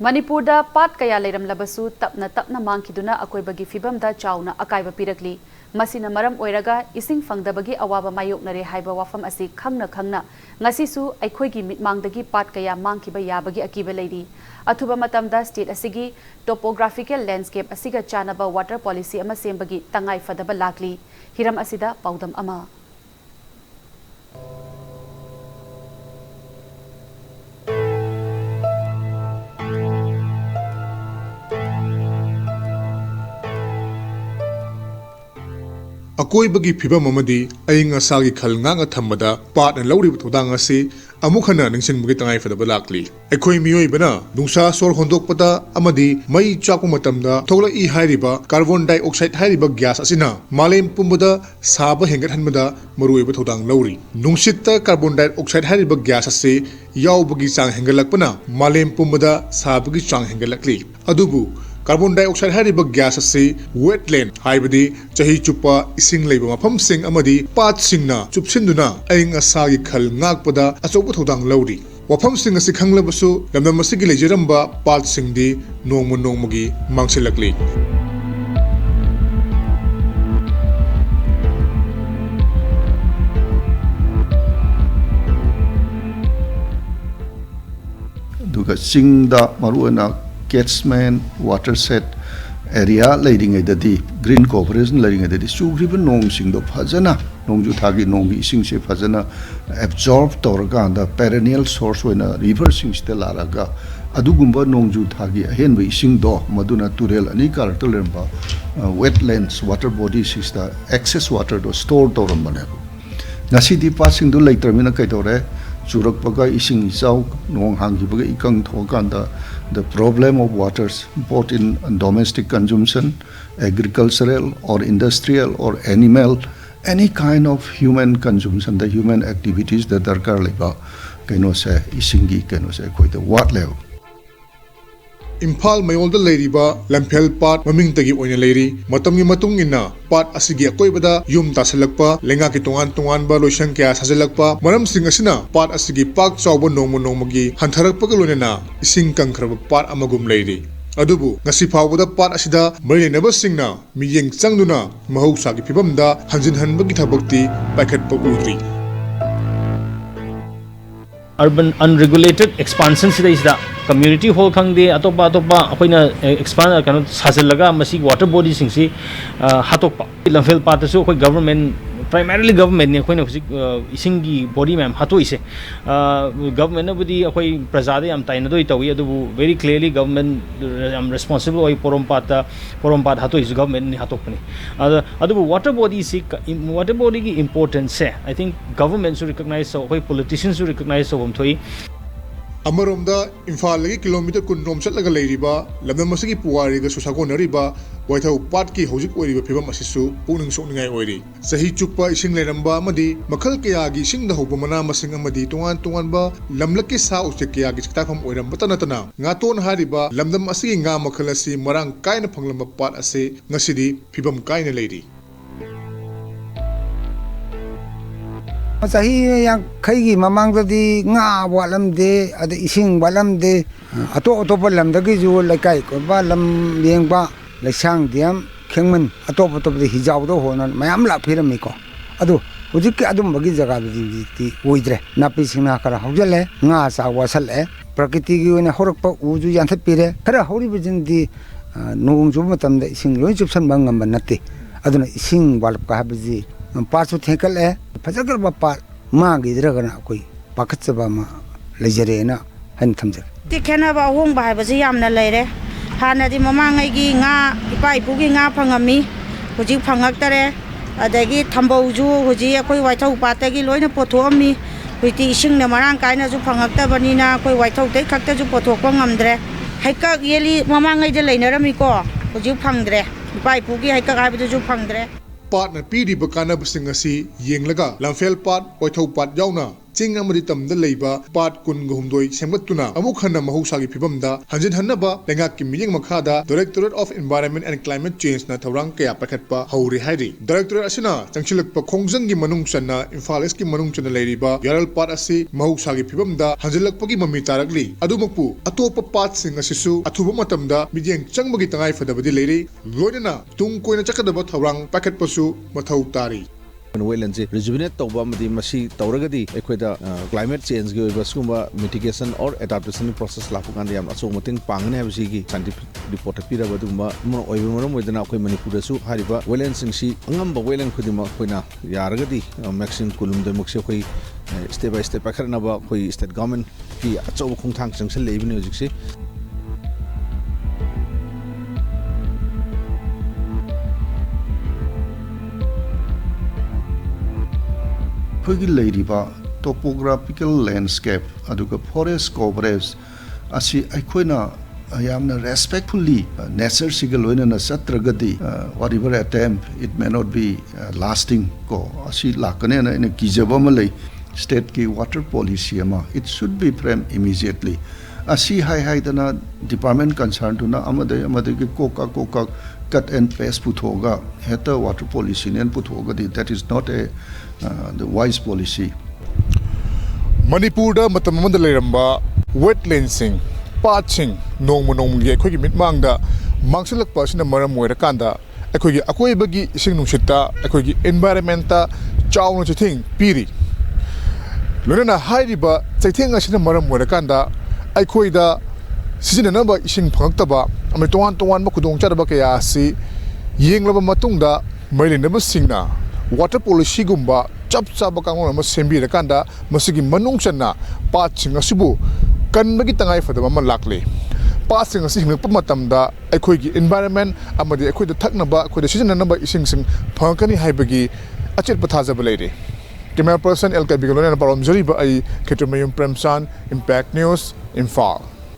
Manipur da pat kaya leiram labasu tapna mangkiduna akoibagi fibamda chauna akaiba pirakli masina maram oiraga ising fangdabagi awaba mayoknare haiba wafam asi khangna ngasisu aikhoigi mitmangdagi pat kaya mangkiba yabagi akiba leiri athuba matamda state asigi topographical landscape asiga chanaba water policy ama sembagi tangai fadaba lakli hiram asida paudam ama अकोइबगी फिबम अमदी अयिंग असागी Khalanga थम्मदा पाट न लौरिब थोदांग असी अमुखना निंगसिंगबगी तंगाई फदबा लाक्ली अखोइ मियोइबना नुंसा सोर होंदोकपदा अमदी मई चाकु मतमदा थोगला इ हाइरिबा carbon dioxide हाइरिबा gas असिना मालेम पुंबदा साबा हेंगतहनबदा मरुइबा थोदांग लौरी नुंसित्ता carbon dioxide हाइरिबा gas असी यावबगी चांग हेंगलकपना मालेम पुंबदा साबगी चांग हेंगलकली अदुबु carbon dioxide हाइरिब gas असी wetland हाइबदी चही चुप्पा इसिंग लेब मफमसिंग अमदी पातसिंगना चुपसिंदुना अयिंग असागी खल ngakpada achouba thodang lauri wafamsing asi khanglabasu lamdam asigi lejeramba patsingdi nongmagi mangsilakli duga singda maruana catchment watershed area leading at the green cooperation leading at the sugriban nong singdo phajana nongju thagi nongi sing se phajana absorb torga and the perennial source when a river sing stellaraga adugumba nongju thagi ahen we sing do maduna turel ani kartolemba wetlands water bodies is the excess water to store torambane nasi di passing do later mina kaitore churak paga ising isau nong hangi paga ikang thokanda the problem of waters both in domestic consumption, agricultural or industrial or animal, any kind of human consumption, the human activities that are karliba kano se isingi kano se koi the what level Impal mayolda leiriba lamphel pat maming tagi oina leiri matamgi matung inna pat asigi akoibada yum tasalakpa lenga ki tongan ba loisang kya sajalakpa maram sing asina pat asigi pak chawba nongmagi hantarakpa ga loinana ising kangkhraba pat amagum leiri adubu ngasi phawbada pat asida marinaba singna miyeng changduna mahausa gi phibamda hanjin hanbagi thabakti paikhatpa udri urban unregulated expansion is the community hall khangde atopa akoina expand kana sajalaga masi water body sing si hatokpa lamphel pat so koi government primarily government ne koina husik isingi body ma'am hato ise government na budi akoi prajade am taina doi tawi adu very clearly government am responsible oi porompat hato is government ni hatokpani adu water body ki importance se I think government should recognize so koi politicians should recognize so thoi Amaromda Imphal lagi kilometer kunrom chatlaga leiriba lamdam masigi puwariga susako nariba waithau pat ki hojik oiriba phibam asisu puning sokningai oiri sahi chuppa ising leramba amadi makhal kayagi ising da hoba mana masing amadi tungan ba lamlaki sa usik kayagi chiktafam oiramba tanatana ngaton hariba lamdam asigi nga makhal asi marang kaina phanglamba pat ase ngasidi phibam kaina leiri Sahi yang kaigi mamang tadi nga walam de ada ising walam de atau balam dagi ju lekai ko balam liang ba lesang diam khengman atau de hijau do honan mayam la phirami ko adu hujik ke adum bagi jaga ti oidre napi singna kara hojale nga sa wasal prakriti gi ne horak pa uju yan thapire kara hori bijin di nong ju matam de ising loi chupsan bangam banati aduna ising wal ka habji पासु थेकल है फजकर बापा मां गिदरगना कोई पाखचबा मा लेजरेना हन थमजे तिखेना बा Hong bye बजे यामना लेरे हानादि ममांगै गी nga ipa ipugi nga phangami huji phangak tare adagi thambauju huji akoi waithau patagi loina pothomi huiti ising na marang kaina ju phangak ta banina koi waithau dei khakta ju pothokwa ngamdre haika yeli mamangai de leinarami ko huji phangdre ipa ipugi haika haibdu ju phangdre Pat na pidi bakana basing asi yeng laga lamphel pat waithau pat yauna चिंग अमदी तमदा लेबा पाट कुन गुमदोई सेमगतुना अमुक हन्ना महौसागी फिबमदा हंजिन हन्नबा लेंगाक की मियंग मखादा directorate of environment and climate change ना थौरांग कया पाखटपा हौरि हाइरि डायरेक्टोरेट असिना चंगसिलकपा खोंगजंगी मनुंग चन्ना इम्फाल ईस्ट की मनुंग चन्ना लेरिबा यारल पाट असि महौसागी फिबमदा हंजिलकपगी मम्मी तारकली अदुमकपु अतोप पाट सिंग असिसु अथुब मतमदा मियंग चंगबगी तंगाई फदबदी लेरि लोइना तुंग कोइना चकदबा थौरांग पाखटपसु मथौ तारी वेलैंड से रिजुविनेट तौबा मदी मसी तौरगदी एखोदा क्लाइमेट चेंज के बसकुंबा मिटिगेशन और एडाप्टेशन प्रोसेस लाफुकान याम असो मतिंग पांगने हबसिगी साइंटिफिक रिपोर्ट पिरा बदुमा मन ओइबमरम वेदना अखोय मणिपुर दसु हारिबा वेलैंड सिंसी अंगम वेलैंड खुदिमा खोइना यारगदी मैक्सिम कुलुम दे मुक्से खोइ स्टेप बाय स्टेप पाखरनाबा खोइ स्टेट गवर्नमेंट की अचो खुंथांग संगसे लेबिने होजिकसे ꯑꯩꯈꯣꯏꯒꯤ ꯂꯩꯔꯤꯕ ꯇꯣꯄꯣꯒ꯭ꯔꯥꯐꯤꯀꯦꯜ ꯂꯦꯟꯁꯀꯦꯞ ꯑꯗꯨꯒ ꯐꯣꯔꯦꯁ ꯀꯣꯚꯔꯦꯖ ꯑꯁꯤ ꯑꯩꯈꯣꯏꯅ ꯌꯥꯝꯅ ꯔꯦꯁꯄꯦꯛꯐꯨꯜꯂꯤ ꯅꯦꯆꯔꯁꯤꯒ ꯂꯣꯏꯅꯅ ꯆꯠꯇ꯭ꯔꯒꯗꯤ whatever attempt it may not be lasting ꯀꯣ ꯑꯁꯤ ꯂꯥꯛꯀꯅꯦꯅ ꯑꯩꯅ ꯀꯤꯖꯕ ꯑꯃ ꯂꯩ ꯁ꯭ꯇꯦꯠꯀꯤ ꯋꯥꯇꯔ ꯄꯣꯂꯤꯁꯤ ꯑꯃ it should be frame immediately ꯑꯁꯤ ꯍꯥꯏꯗꯅ ꯗꯤꯄꯥꯔꯠꯃꯦꯟ ꯀꯟꯁꯔꯟꯗꯨꯅ ꯑꯃꯗꯒꯤ ꯀꯣꯛꯀ cut and paste puthoga heta water policy nen puthoga that is not the wise policy. Manipur da matam amada leiramba wetlands sing pat sing nong ye khoi gi mitmang da mangsilak pa sina maram moira kanda akhoi gi akoi bagi ising nungsitta akhoi gi environment ta chawna chithing piri lona hairiba chaitheng asina maram moira kanda akhoi da सिजननबा इसिंग फंगतबा अमे तोवान मखुदोंग चादबा कया असि येंगलबा मतुंगदा मैलिनबा सिंगना water policy गुम्बा चप चाबा कांगोन अमा सेंबिर कांदा मसिगी मनुंग चन्ना पात सिंग असिबु कनबगी तंगाई फदबा मा लाकले पात सिंग असि हिंगप मतमदा अखोइगी एनवायरनमेंट अमदि अखोइदा थकनबा अखोइदा सिजननबा इसिंग सिंग फंगकनी हाइबगी अचेत पथाजबा लेरे कैमरा पर्सन एल के बिगलोन पारम जरीबा आई खेत्रमयम प्रेमसान इंपैक्ट न्यूज़ इम्फाल